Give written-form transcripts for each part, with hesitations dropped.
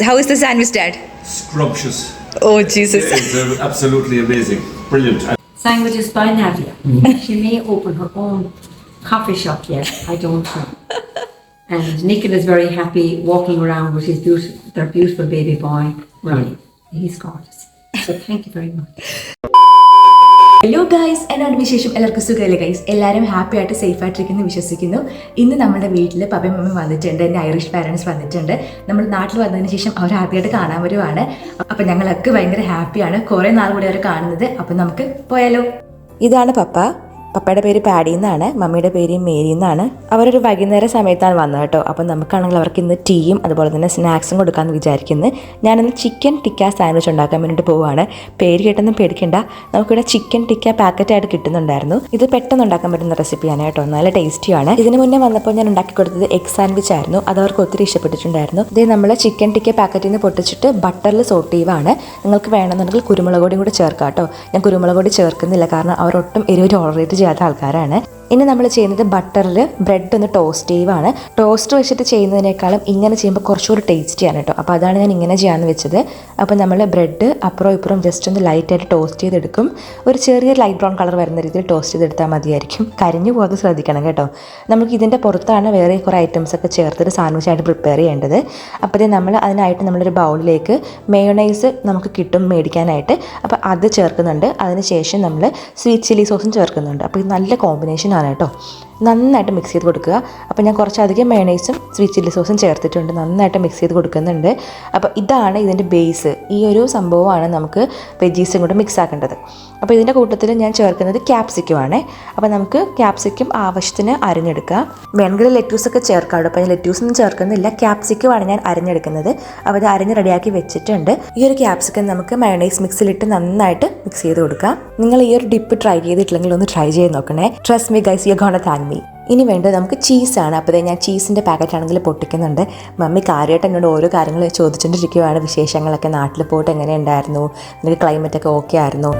How is the sandwich, Dad? Scrumptious. Oh, Jesus. It's absolutely amazing. Brilliant. Sandwiches by Nadia. She may open her own coffee shop yet. I don't know. And Nicola is very happy walking around with their beautiful baby boy, Ronnie. He's gorgeous. So thank you very much. Hello guys, എന്നാണ് വിശേഷം? എല്ലാവർക്കും സുഖമല്ലേ guys? എല്ലാവരും happy ആയിട്ട് safe ആയിട്ടിരിക്കുന്നു വിശ്വസിക്കുന്നു. ഇന്ന് നമ്മുടെ വീട്ടിൽ പപ്പയും മമ്മിയും വന്നിട്ടുണ്ട്, എൻ്റെ ഐറിഷ് പാരൻസ് വന്നിട്ടുണ്ട്. നമ്മൾ നാട്ടിൽ വന്നതിന് ശേഷം അവർ ആദ്യമായിട്ട് കാണാൻ വരുവാണ്. അപ്പം ഞങ്ങളൊക്കെ ഭയങ്കര ഹാപ്പിയാണ്, കുറേ നാൾ കൂടി അവർ കാണുന്നത്. അപ്പം നമുക്ക് പോയാലോ? ഇതാണ് പപ്പ. പപ്പയുടെ പേര് പാഡി എന്നാണ്, മമ്മിയുടെ പേര് മേരി എന്നാണ്. അവരൊരു വൈകുന്നേര സമയത്താണ് വന്നത് കേട്ടോ. അപ്പം നമുക്കാണെങ്കിൽ അവർക്ക് ഇന്ന് ടീയും അതുപോലെ തന്നെ സ്നാക്സും കൊടുക്കാമെന്ന് വിചാരിക്കുന്നത്. ഞാനിന്ന് ചിക്കൻ ടിക്ക സാൻഡ്വിച്ച് ഉണ്ടാക്കാൻ വേണ്ടിയിട്ട് പോവുകയാണ്. പേര് കേട്ടൊന്നും പേടിക്കണ്ട, നമുക്കിവിടെ ചിക്കൻ ടിക്ക പാക്കറ്റായിട്ട് കിട്ടുന്നുണ്ടായിരുന്നു. ഇത് പെട്ടെന്ന് ഉണ്ടാക്കാൻ പറ്റുന്ന റെസിപ്പിയാണ് കേട്ടോ, നല്ല ടേസ്റ്റിയാണ്. ഇതിന് മുന്നേ വന്നപ്പോൾ ഞാൻ ഉണ്ടാക്കി കൊടുത്തത് എഗ് സാൻഡ്വിച്ച് ആയിരുന്നു. അത് അവർക്ക് ഒത്തിരി ഇഷ്ടപ്പെട്ടിട്ടുണ്ടായിരുന്നു. ഇത് നമ്മൾ ചിക്കൻ ടിക്ക പാക്കറ്റിൽ നിന്ന് പൊട്ടിച്ചിട്ട് ബട്ടറിൽ സോട്ട് ചെയ്യുവാണ്. നിങ്ങൾക്ക് വേണമെന്നുണ്ടെങ്കിൽ കുരുമുളക് പൊടിയും കൂടി ചേർക്കാം കേട്ടോ. ഞാൻ കുരുമുളക് പൊടി ചേർക്കുന്നില്ല, കാരണം അവരൊട്ടും എരിവ് ടോളറേറ്റ് ചെയ്യാത്ത ആൾക്കാരാണ്. ഇനി നമ്മൾ ചെയ്യുന്നത് ബട്ടറിൽ ബ്രെഡ് ഒന്ന് ടോസ്റ്റ് ചെയ്യുവാണ്. ടോസ്റ്റ് വെച്ചിട്ട് ചെയ്യുന്നതിനേക്കാളും ഇങ്ങനെ ചെയ്യുമ്പോൾ കുറച്ചുകൂടി ടേസ്റ്റിയാണ് കേട്ടോ. അപ്പോൾ അതാണ് ഞാൻ ഇങ്ങനെ ചെയ്യാമെന്ന് വെച്ചത്. അപ്പോൾ നമ്മൾ ബ്രെഡ് അപ്പുറം ഇപ്പുറം ജസ്റ്റ് ഒന്ന് ലൈറ്റായിട്ട് ടോസ്റ്റ് ചെയ്തെടുക്കും. ഒരു ചെറിയ ലൈറ്റ് ബ്രൗൺ കളർ വരുന്ന രീതിയിൽ ടോസ്റ്റ് ചെയ്തെടുത്താൽ മതിയായിരിക്കും. കരിഞ്ഞു പോകാതെ ശ്രദ്ധിക്കണം കേട്ടോ. നമുക്ക് ഇതിൻ്റെ പുറത്താണ് വേറെ കുറേ ഐറ്റംസ് ഒക്കെ ചേർത്തിട്ട് സാൻഡ്വിച്ചായിട്ട് പ്രിപ്പയർ ചെയ്യേണ്ടത്. അപ്പോൾ നമ്മൾ അതിനായിട്ട് നമ്മളൊരു ബൗളിലേക്ക് മേയോണൈസ് നമുക്ക് കിട്ടും മേടിക്കാനായിട്ട്. അപ്പോൾ അത് ചേർക്കുന്നുണ്ട്. അതിനുശേഷം നമ്മൾ സ്വീറ്റ് ചില്ലി സോസും ചേർക്കുന്നുണ്ട്. അപ്പോൾ ഇത് നല്ല കോമ്പിനേഷൻ ആണ് കേട്ടോ. നന്നായിട്ട് മിക്സ് ചെയ്ത് കൊടുക്കുക. അപ്പോൾ ഞാൻ കുറച്ചധികം മയണൈസും സ്വീറ്റ് ചില്ലി സോസും ചേർത്തിട്ടുണ്ട്. നന്നായിട്ട് മിക്സ് ചെയ്ത് കൊടുക്കുന്നുണ്ട്. അപ്പോൾ ഇതാണ് ഇതിൻ്റെ ബേസ്. ഈ ഒരു സംഭവമാണ് നമുക്ക് വെജീസും കൂടെ മിക്സ് ആക്കേണ്ടത്. അപ്പോൾ ഇതിൻ്റെ കൂട്ടത്തിൽ ഞാൻ ചേർക്കുന്നത് ക്യാപ്സിക്കുമാണ്. അപ്പോൾ നമുക്ക് ക്യാപ്സിക്കം ആവശ്യത്തിന് അരിഞ്ഞെടുക്കുക. വേണമെങ്കിൽ ലെറ്റ്യൂസൊക്കെ ചേർക്കാം. അപ്പോൾ ഞാൻ ലെറ്റ്യൂസൊന്നും ചേർക്കുന്നില്ല, ക്യാപ്സിക്കുമാണ് ഞാൻ അരിഞ്ഞെടുക്കുന്നത്. അപ്പോൾ ഇത് അരിഞ്ഞ് റെഡിയാക്കി വെച്ചിട്ടുണ്ട്. ഈ ഒരു ക്യാപ്സിക്കം നമുക്ക് മയണൈസ് മിക്സിലിട്ട് നന്നായിട്ട് മിക്സ് ചെയ്ത് കൊടുക്കാം. നിങ്ങൾ ഈ ഒരു ഡിപ്പ് ട്രൈ ചെയ്തിട്ടില്ലെങ്കിൽ ഒന്ന് ട്രൈ ചെയ്ത് നോക്കണേ. Trust me guys, you are gonna thank me. ഇനി വേണ്ടത് നമുക്ക് ചീസാണ്. അപ്പോൾ ഞാൻ ചീസിൻ്റെ പാക്കറ്റ് ആണെങ്കിൽ പൊട്ടിക്കുന്നുണ്ട്. മമ്മി കാര്യമായിട്ട് എന്നോട് ഓരോ കാര്യങ്ങൾ ചോദിച്ചുകൊണ്ടിരിക്കുകയാണ്. വിശേഷങ്ങളൊക്കെ, നാട്ടിൽ പോയിട്ട് എങ്ങനെ ഉണ്ടായിരുന്നു, നിനക്ക് ക്ലൈമറ്റൊക്കെ ഓക്കെ ആയിരുന്നു,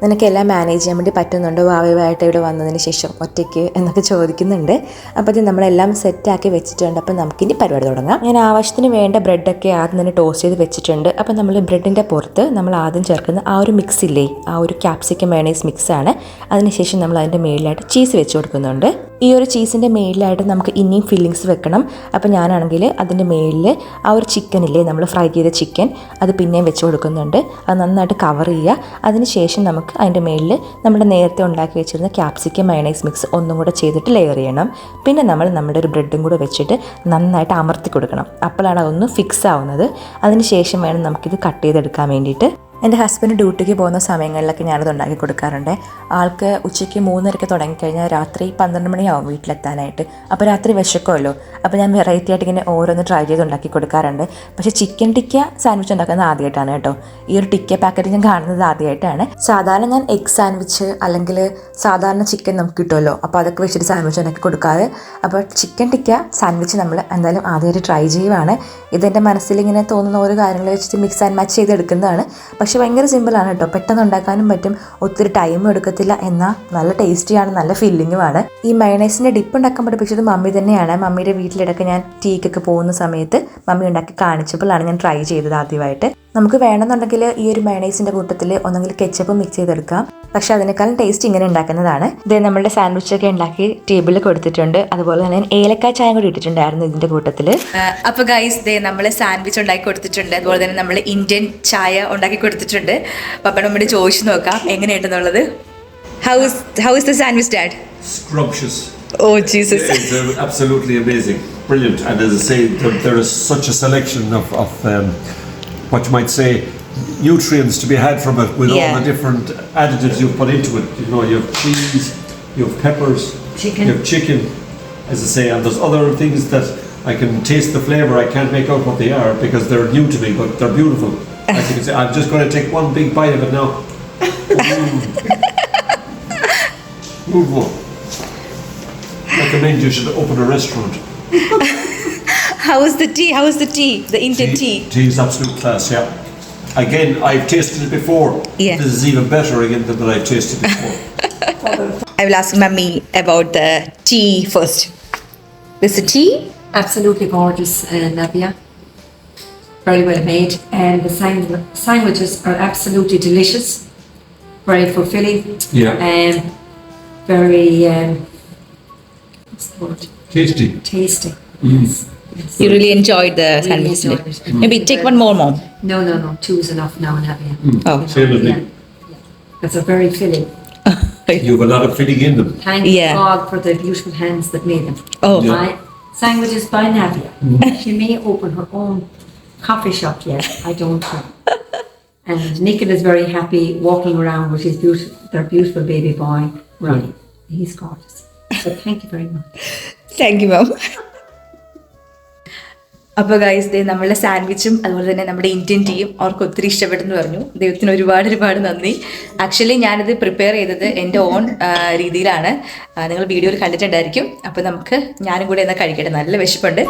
നിനക്കെല്ലാം മാനേജ് ചെയ്യാൻ വേണ്ടി പറ്റുന്നുണ്ടോ, വാവയുമായിട്ട് ഇവിടെ വന്നതിന് ശേഷം ഒറ്റയ്ക്ക് എന്നൊക്കെ ചോദിക്കുന്നുണ്ട്. അപ്പോൾ ഇത് നമ്മളെല്ലാം സെറ്റാക്കി വെച്ചിട്ടുണ്ട്. അപ്പോൾ നമുക്കിനി പരിപാടി തുടങ്ങാം. ഞാൻ ആവശ്യത്തിന് വേണ്ട ബ്രെഡൊക്കെ ആദ്യം തന്നെ ടോസ്റ്റ് ചെയ്ത് വെച്ചിട്ടുണ്ട്. അപ്പോൾ നമ്മൾ ബ്രെഡിൻ്റെ പുറത്ത് നമ്മൾ ആദ്യം ചേർക്കുന്ന ആ ഒരു മിക്സ് ഇല്ലേ, ആ ഒരു ക്യാപ്സിക്കം മയോണൈസ് മിക്സാണ്. അതിനുശേഷം നമ്മൾ അതിൻ്റെ മേളിലായിട്ട് ചീസ് വെച്ച് കൊടുക്കുന്നുണ്ട്. ഈ ഒരു ചീസിൻ്റെ മേളിലായിട്ട് നമുക്ക് ഇനിയും ഫില്ലിങ്സ് വെക്കണം. അപ്പോൾ ഞാനാണെങ്കിൽ അതിൻ്റെ മേളിൽ ആ ഒരു ചിക്കനില്ലേ, നമ്മൾ ഫ്രൈ ചെയ്ത ചിക്കൻ, അത് പിന്നെയും വെച്ച് കൊടുക്കുന്നുണ്ട്. അത് നന്നായിട്ട് കവർ ചെയ്യുക. അതിനുശേഷം നമുക്ക് അതിൻ്റെ മേളിൽ നമ്മുടെ നേരത്തെ ഉണ്ടാക്കി വെച്ചിരുന്ന ക്യാപ്സിക്കം മയണൈസ് മിക്സ് ഒന്നും കൂടെ ചെയ്തിട്ട് ലെയർ ചെയ്യണം. പിന്നെ നമ്മുടെ ഒരു ബ്രെഡും കൂടെ വെച്ചിട്ട് നന്നായിട്ട് അമർത്തി കൊടുക്കണം. അപ്പോഴാണ് അതൊന്ന് ഫിക്സ് ആവുന്നത്. അതിനുശേഷം വേണം നമുക്കിത് കട്ട് ചെയ്തെടുക്കാൻ വേണ്ടിയിട്ട്. എൻ്റെ ഹസ്ബൻഡ് ഡ്യൂട്ടിക്ക് പോകുന്ന സമയങ്ങളിലൊക്കെ ഞാനത് ഉണ്ടാക്കി കൊടുക്കാറുണ്ട്. ആൾക്ക് ഉച്ചയ്ക്ക് 3:30 തുടങ്ങിക്കഴിഞ്ഞാൽ രാത്രി 12 മണിയാവും വീട്ടിലെത്താനായിട്ട്. അപ്പോൾ രാത്രി വിശക്കുമല്ലോ. അപ്പോൾ ഞാൻ വെറൈറ്റി ആയിട്ട് ഇങ്ങനെ ഓരോന്ന് ട്രൈ ചെയ്ത് ഉണ്ടാക്കി കൊടുക്കാറുണ്ട്. പക്ഷേ ചിക്കൻ ടിക്ക സാൻഡ്വിച്ച് ഉണ്ടാക്കുന്നത് ആദ്യമായിട്ടാണ് കേട്ടോ. ഈ ഒരു ടിക്ക പാക്കറ്റ് ഞാൻ കാണുന്നത് ആദ്യമായിട്ടാണ്. സാധാരണ ഞാൻ എഗ് സാൻഡ്വിച്ച് അല്ലെങ്കിൽ സാധാരണ ചിക്കൻ നമുക്ക് കിട്ടുമല്ലോ, അപ്പോൾ അതൊക്കെ വെച്ചിട്ട് സാൻഡ്വിച്ച് ഉണ്ടാക്കി കൊടുക്കാറ്. അപ്പോൾ ചിക്കൻ ടിക്ക സാൻഡ്വിച്ച് നമ്മൾ എന്തായാലും ആദ്യമായിട്ട് ട്രൈ ചെയ്യുവാണ്. ഇതെൻ്റെ മനസ്സിലിങ്ങനെ തോന്നുന്ന ഓരോ കാര്യങ്ങൾ വെച്ചിട്ട് മിക്സ് ആൻഡ് മാച്ച് ചെയ്തെടുക്കുന്നതാണ്. പക്ഷെ ഭയങ്കര സിമ്പിളാണ് കേട്ടോ, പെട്ടെന്ന് ഉണ്ടാക്കാനും പറ്റും, ഒത്തിരി ടൈമും എടുക്കത്തില്ല, എന്നാൽ നല്ല ടേസ്റ്റിയാണ്, നല്ല ഫില്ലിങ്ങുമാണ്. ഈ മയണൈസിൻ്റെ ഡിപ്പ് ഉണ്ടാക്കാൻ പഠിപ്പിച്ചത് മമ്മി തന്നെയാണ്. മമ്മിയുടെ വീട്ടിലിടയ്ക്ക് ഞാൻ ടീക്കൊക്കെ പോകുന്ന സമയത്ത് മമ്മി ഉണ്ടാക്കി കാണിച്ചപ്പോഴാണ് ഞാൻ ട്രൈ ചെയ്തത് ആദ്യമായിട്ട്. നമുക്ക് വേണമെന്നുണ്ടെങ്കിൽ ഈ ഒരു മയണൈസിൻ്റെ കൂട്ടത്തിൽ ഒന്നെങ്കിൽ കെച്ചപ്പ് മിക്സ് ചെയ്തെടുക്കാം. പക്ഷെ അതിനേക്കാളും ടേസ്റ്റ് ഇങ്ങനെ ഉണ്ടാക്കുന്നതാണ്. ഇത് നമ്മളുടെ സാൻഡ്വിച്ചൊക്കെ ഉണ്ടാക്കി ടേബിളിൽ കൊടുത്തിട്ടുണ്ട്. അതുപോലെ തന്നെ ഏലക്കായ ചായ കൂടി ഇട്ടിട്ടുണ്ടായിരുന്നു ഇതിൻ്റെ കൂട്ടത്തിൽ. അപ്പോൾ ഗൈസ്, ദേ നമ്മൾ സാൻഡ്വിച്ച് ഉണ്ടാക്കി കൊടുത്തിട്ടുണ്ട്. അതുപോലെ തന്നെ നമ്മൾ ഇന്ത്യൻ ചായ ഉണ്ടാക്കി കൊടുത്തിട്ടുണ്ട്. പപ്പയുടെ മമ്മിയോട് ചോദിച്ചു നോക്കാം എങ്ങനെയുണ്ടെന്നുള്ളത്. How is the sandwich, Dad? Scrumptious. Oh, Jesus. It's absolutely amazing. Brilliant. And as I say, there is such a selection of what you might say, nutrients to be had from it with all the different additives you've put into it. You know, you have cheese, you have peppers, chicken. You have chicken, as I say, and there's other things that I can taste the flavour. I can't make out what they are because they're new to me, but they're beautiful. As you can see, I'm just going to take one big bite of it now. I recommend you should open a restaurant. How is the tea? How is the tea? The Indian tea? Tea is absolute class, yeah. Again, I've tasted it before. Yeah. This is even better again than that I've tasted before. I will ask Mummy about the tea first. This is tea? Absolutely gorgeous, Nadia. very well made, and the sandwiches are absolutely delicious, very fulfilling, and very what's the word? Tasty. Yes. You really enjoyed the Really sandwich. enjoyed it. Maybe take one more, Mom. No. 2 is enough now and having it. Oh. Same as me. That's a very filling. You have a lot of filling in them. Thank Yeah. God for the beautiful hands that made them. Oh. Yeah. Sandwiches by Navia. She may open her own coffee shop yet. I don't know. And Nicola is very happy walking around with their beautiful baby boy, Ronnie. He's gorgeous. So thank you very much. Thank you ma'am. അപ്പോൾ guys ദേ നമ്മളുടെ സാൻഡ്വിച്ചും അതുപോലെ തന്നെ നമ്മുടെ Indian ടീയും അവർക്ക് ഒത്തിരി ഇഷ്ടപ്പെട്ടെന്ന് പറഞ്ഞു. ദൈവത്തിന് ഒരുപാട് നന്ദി. ആക്ച്വലി ഞാനിത് പ്രിപ്പയർ ചെയ്തത് എൻ്റെ ഓൺ രീതിയിലാണ്. നിങ്ങൾ വീഡിയോയിൽ കണ്ടിട്ടുണ്ടായിരിക്കും. അപ്പോൾ നമുക്ക് ഞാനും കൂടെ എന്നാൽ കഴിക്കട്ടെ, നല്ല വിശപ്പുണ്ട്.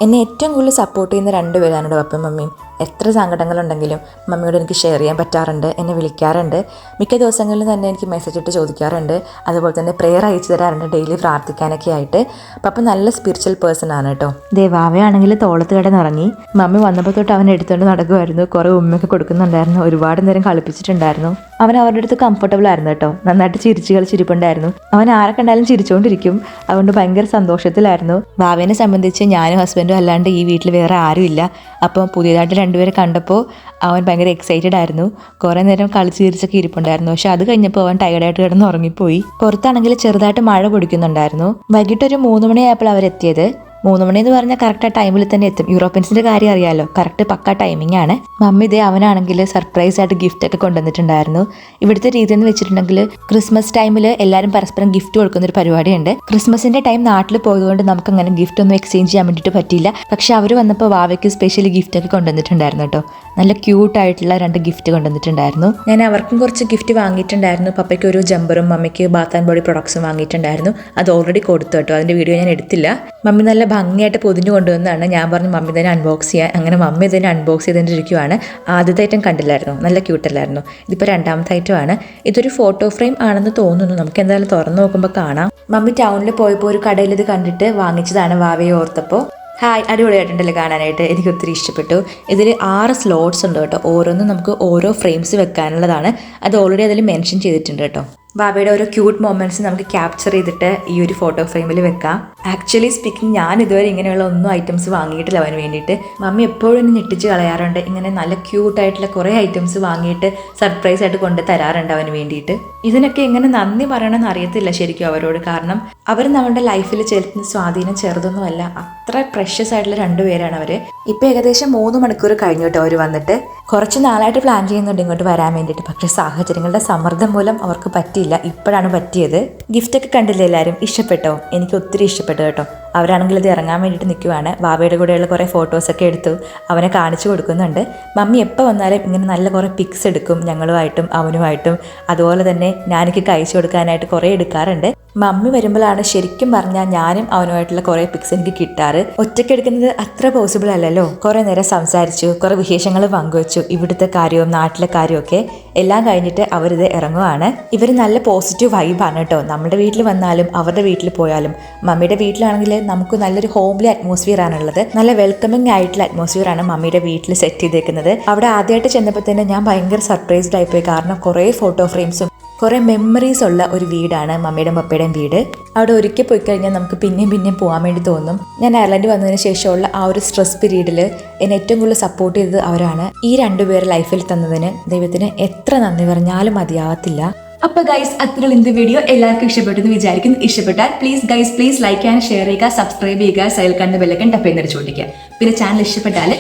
എന്നെ ഏറ്റവും കൂടുതൽ സപ്പോർട്ട് ചെയ്യുന്ന 2 പേരാണ് പപ്പയും മമ്മിയും. എത്ര സങ്കടങ്ങളുണ്ടെങ്കിലും മമ്മിയോട് എനിക്ക് ഷെയർ ചെയ്യാൻ പറ്റാറുണ്ട്, എന്നെ വിളിക്കാറുണ്ട്, മിക്ക ദിവസങ്ങളിലും തന്നെ എനിക്ക് മെസ്സേജ് ഇട്ട് ചോദിക്കാറുണ്ട്, അതുപോലെ തന്നെ പ്രെയർ അയച്ചു തരാറുണ്ട് ഡെയിലി പ്രാർത്ഥിക്കാനൊക്കെ ആയിട്ട്. പപ്പ നല്ല സ്പിരിച്വൽ പേഴ്സൺ ആണ് കേട്ടോ. ദേവാവയാണെങ്കിൽ തോളത്ത് കിടന്നുറങ്ങി. മമ്മി വന്നപ്പോൾ തൊട്ട് അവൻ എടുത്തുകൊണ്ട് നടക്കുമായിരുന്നു, കുറേ ഉമ്മയൊക്കെ കൊടുക്കുന്നുണ്ടായിരുന്നു, ഒരുപാട് നേരം കളിപ്പിച്ചിട്ടുണ്ടായിരുന്നു. അവൻ അവരുടെ അടുത്ത് കംഫർട്ടബിൾ ആയിരുന്നു കേട്ടോ, നന്നായിട്ട് ചിരിച്ച് കളിച്ചിരിപ്പുണ്ടായിരുന്നു. അവൻ ആരെ കണ്ടാലും ചിരിച്ചുകൊണ്ടിരിക്കും, അതുകൊണ്ട് ഭയങ്കര സന്തോഷത്തിലായിരുന്നു. വാവേനെ സംബന്ധിച്ച് ഞാനും ഹസ്ബൻഡും അല്ലാണ്ട് ഈ വീട്ടിൽ വേറെ ആരുമില്ല. അപ്പം പുതിയതായിട്ട് 2 പേരെ കണ്ടപ്പോൾ അവൻ ഭയങ്കര എക്സൈറ്റഡ് ആയിരുന്നു. കുറേ നേരം കളിച്ച് ചിരിച്ചൊക്കെ ഇരിപ്പുണ്ടായിരുന്നു. പക്ഷെ അത് കഴിഞ്ഞപ്പോൾ അവൻ ടയർഡായിട്ട് കിടന്ന് ഉറങ്ങിപ്പോയി. പുറത്താണെങ്കിൽ ചെറുതായിട്ട് മഴ പൊടിക്കുന്നുണ്ടായിരുന്നു. വൈകിട്ട് ഒരു 3 മണിയായപ്പോൾ അവരെത്തിയത്. 3 മണി എന്ന് പറഞ്ഞാൽ കറക്റ്റ് ആ ടൈമിൽ തന്നെ എത്തും. യൂറോപ്യൻസിന്റെ കാര്യം അറിയാമല്ലോ, കറക്റ്റ് പക്ക ടൈമിംഗ് ആണ്. മമ്മി ഇതേ അവനാണെങ്കിൽ സർപ്രൈസ് ആയിട്ട് ഗിഫ്റ്റ് ഒക്കെ കൊണ്ടുവന്നിട്ടുണ്ടായിരുന്നു. ഇവിടുത്തെ രീതി എന്ന് വെച്ചിട്ടുണ്ടെങ്കിൽ ക്രിസ്മസ് ടൈമിൽ എല്ലാവരും പരസ്പരം ഗിഫ്റ്റ് കൊടുക്കുന്ന ഒരു പരിപാടിയുണ്ട്. ക്രിസ്മസിന്റെ ടൈം നാട്ടിൽ പോയതുകൊണ്ട് നമുക്ക് അങ്ങനെ ഗിഫ്റ്റ് ഒന്നും എക്സ്ചേഞ്ച് ചെയ്യാൻ വേണ്ടിയിട്ട് പറ്റില്ല. പക്ഷെ അവർ വന്നപ്പോൾ വാവയ്ക്ക് സ്പെഷ്യലി ഗിഫ്റ്റ് ഒക്കെ കൊണ്ടുവന്നിട്ടുണ്ടായിരുന്നു കേട്ടോ. നല്ല ക്യൂട്ടായിട്ടുള്ള 2 ഗിഫ്റ്റ് കൊണ്ടുവന്നിട്ടുണ്ടായിരുന്നു. ഞാൻ അവർക്കും കുറച്ച് ഗിഫ്റ്റ് വാങ്ങിയിട്ടുണ്ടായിരുന്നു. പപ്പയ്ക്ക് ഒരു ജമ്പറും മമ്മിക്ക് ബാത്ത് ആൻഡ് ബോഡി പ്രൊഡക്ട്സും വാങ്ങിയിട്ടുണ്ടായിരുന്നു. അത് ഓൾറെഡി കൊടുത്തു കേട്ടോ, അതിന്റെ വീഡിയോ ഞാൻ എടുത്തില്ല. മമ്മി നല്ല ഭംഗിയായിട്ട് പൊതിഞ്ഞു കൊണ്ടുവന്നതാണ്. ഞാൻ പറഞ്ഞു മമ്മി തന്നെ അൺബോക്സ് ചെയ്യാൻ. അങ്ങനെ മമ്മി തന്നെ അൺബോക്സ് ചെയ്തിട്ടിരിക്കുവാണ്. ആദ്യത്തെ ഐറ്റം കണ്ടില്ലായിരുന്നു, നല്ല ക്യൂട്ടല്ലായിരുന്നു. ഇതിപ്പോൾ 2ാമത്തെ ഐറ്റം ആണ്. ഇതൊരു ഫോട്ടോ ഫ്രെയിം ആണെന്ന് തോന്നുന്നു. നമുക്ക് എന്തായാലും തുറന്നു നോക്കുമ്പോൾ കാണാം. മമ്മി ടൗണിൽ പോയപ്പോൾ ഒരു കടയിൽ ഇത് കണ്ടിട്ട് വാങ്ങിച്ചതാണ് വാവയെ ഓർത്തപ്പോൾ. ഹായ്, അടിപൊളിയായിട്ടുണ്ടല്ലോ കാണാനായിട്ട്. എനിക്ക് ഒത്തിരി ഇഷ്ടപ്പെട്ടു. ഇതിൽ 6 സ്ലോട്ട്സ് ഉണ്ട് കേട്ടോ. ഓരോന്നും നമുക്ക് ഓരോ ഫ്രെയിംസ് വെക്കാനുള്ളതാണ്. അത് ഓൾറെഡി അതിൽ മെൻഷൻ ചെയ്തിട്ടുണ്ട് കേട്ടോ. ബാബയുടെ ഓരോ ക്യൂട്ട് മൊമെന്റ്സ് നമുക്ക് ക്യാപ്ചർ ചെയ്തിട്ട് ഈ ഒരു ഫോട്ടോ ഫ്രെയിമിൽ വെക്കാം. ആക്ച്വലി സ്പീക്കിംഗ്, ഞാൻ ഇതുവരെ ഇങ്ങനെയുള്ള ഒന്നും ഐറ്റംസ് വാങ്ങിയിട്ടില്ല അവന് വേണ്ടിയിട്ട്. മമ്മി എപ്പോഴും എന്നെ ഞെട്ടിച്ച് കളയാറുണ്ട്. ഇങ്ങനെ നല്ല ക്യൂട്ടായിട്ടുള്ള കുറേ ഐറ്റംസ് വാങ്ങിയിട്ട് സർപ്രൈസ് ആയിട്ട് കൊണ്ട് തരാറുണ്ട് അവന് വേണ്ടിയിട്ട്. ഇതിനൊക്കെ എങ്ങനെ നന്ദി പറയണമെന്ന് അറിയത്തില്ല ശരിക്കും അവരോട്. കാരണം അവർ നമ്മുടെ ലൈഫിൽ ചെലുത്തുന്ന സ്വാധീനം ചെറുതൊന്നുമല്ല. അത്ര പ്രഷ്യസ് ആയിട്ടുള്ള 2 പേരാണ് അവർ. ഇപ്പം ഏകദേശം 3 മണിക്കൂർ കഴിഞ്ഞു കേട്ടോ അവർ വന്നിട്ട്. കുറച്ച് നാളായിട്ട് പ്ലാൻ ചെയ്യുന്നുണ്ട് ഇങ്ങോട്ട് വരാൻ വേണ്ടിയിട്ട്. പക്ഷേ സാഹചര്യങ്ങളുടെ സമ്മർദ്ദം മൂലം അവർക്ക് പറ്റിയില്ല. ഇപ്പോഴാണ് പറ്റിയത്. ഗിഫ്റ്റൊക്കെ കണ്ടില്ലേ എല്ലാവരും? ഇഷ്ടപ്പെട്ടോ? എനിക്ക് ഒത്തിരി ഇഷ്ടപ്പെട്ടു കേട്ടോ. അവരാണെങ്കിൽ ഇത് ഇറങ്ങാൻ വേണ്ടിയിട്ട് നിൽക്കുവാണ്. ബാബയുടെ കൂടെയുള്ള കുറേ ഫോട്ടോസൊക്കെ എടുത്തു അവനെ കാണിച്ചു കൊടുക്കുന്നുണ്ട്. മമ്മി എപ്പോൾ വന്നാലും ഇങ്ങനെ നല്ല കുറേ പിക്സ് എടുക്കും, ഞങ്ങളുമായിട്ടും അവനുമായിട്ടും. അതുപോലെ തന്നെ ഞാനെനിക്ക് അയച്ചു കൊടുക്കാനായിട്ട് കുറേ എടുക്കാറുണ്ട്. മമ്മി വരുമ്പോഴാണ് ശരിക്കും പറഞ്ഞാൽ ഞാനും അവനുമായിട്ടുള്ള കുറേ പിക്സ് എനിക്ക് കിട്ടാറ്. ഒറ്റയ്ക്ക് എടുക്കുന്നത് അത്ര പോസിബിൾ അല്ലല്ലോ. കുറേ നേരം സംസാരിച്ചു, കുറേ വിശേഷങ്ങൾ പങ്കുവച്ചു, ഇവിടുത്തെ കാര്യവും നാട്ടിലെ കാര്യമൊക്കെ. എല്ലാം കഴിഞ്ഞിട്ട് അവരിത് ഇറങ്ങുവാണ്. ഇവർ നല്ല പോസിറ്റീവ് വൈബാണ് കേട്ടോ. നമ്മുടെ വീട്ടിൽ വന്നാലും അവരുടെ വീട്ടിൽ പോയാലും. മമ്മിയുടെ വീട്ടിലാണെങ്കിൽ നമുക്ക് നല്ലൊരു ഹോംലി അറ്റ്മോസ്ഫിയർ ആണുള്ളത്. നല്ല വെൽക്കമിങ് ആയിട്ടുള്ള അറ്റ്മോസ്ഫിയർ ആണ് മമ്മിയുടെ വീട്ടിൽ സെറ്റ് ചെയ്തേക്കുന്നത്. അവിടെ ആദ്യമായിട്ട് ചെന്നപ്പോൾ തന്നെ ഞാൻ ഭയങ്കര സർപ്രൈസ്ഡ് ആയിപ്പോയി. കാരണം കുറേ ഫോട്ടോ ഫ്രെയിംസും കുറേ മെമ്മറീസ് ഉള്ള ഒരു വീടാണ് മമ്മിയുടെയും പപ്പയുടെയും വീട്. അവിടെ ഒരിക്കൽ പോയി കഴിഞ്ഞാൽ നമുക്ക് പിന്നെയും പോകാൻ വേണ്ടി തോന്നും. ഞാൻ അയർലൻഡ് വന്നതിന് ശേഷമുള്ള ആ ഒരു സ്ട്രെസ് പീരീഡിൽ എന്നെ ഏറ്റവും കൂടുതൽ സപ്പോർട്ട് ചെയ്തത് അവരാണ്. ഈ 2 പേർ ലൈഫിൽ തന്നതിന് ദൈവത്തിന് എത്ര നന്ദി പറഞ്ഞാലും മതിയാവത്തില്ല. അപ്പോൾ ഗൈസ്, അത്രയുള്ള ഇന്നത്തെ വീഡിയോ എല്ലാവർക്കും ഇഷ്ടപ്പെട്ടെന്ന് വിചാരിക്കുന്നു. ഇഷ്ടപ്പെട്ടാൽ പ്ലീസ് ലൈക്ക് ആൻഡ് ഷെയർ ചെയ്യുക, സബ്സ്ക്രൈബ് ചെയ്യുക, സൈഡിൽ കാണുന്ന ബെല്ലൈക്കൺ ടപ്പ് ചെയ്തിട്ട് ചോദിക്കുക. പിന്നെ ചാനൽ ഇഷ്ടപ്പെട്ടാൽ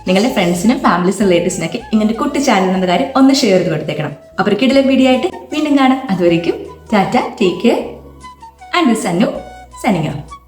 നിങ്ങളുടെ ഫ്രണ്ട്സിനും ഫാമിലീസും റിലേറ്റീവ്സിനൊക്കെ ഇങ്ങനെ കുട്ടി ചാനൽ എന്ന കാര്യം ഒന്ന് ഷെയർ ചെയ്ത് കൊടുത്തേക്കണം. അപ്പോൾ കിടിലൻ വീഡിയോ ആയിട്ട് വീണ്ടും കാണാം. അതുവരേക്കും Tata, take care, and this അന്നു സൈനിങ് ഓഫ്.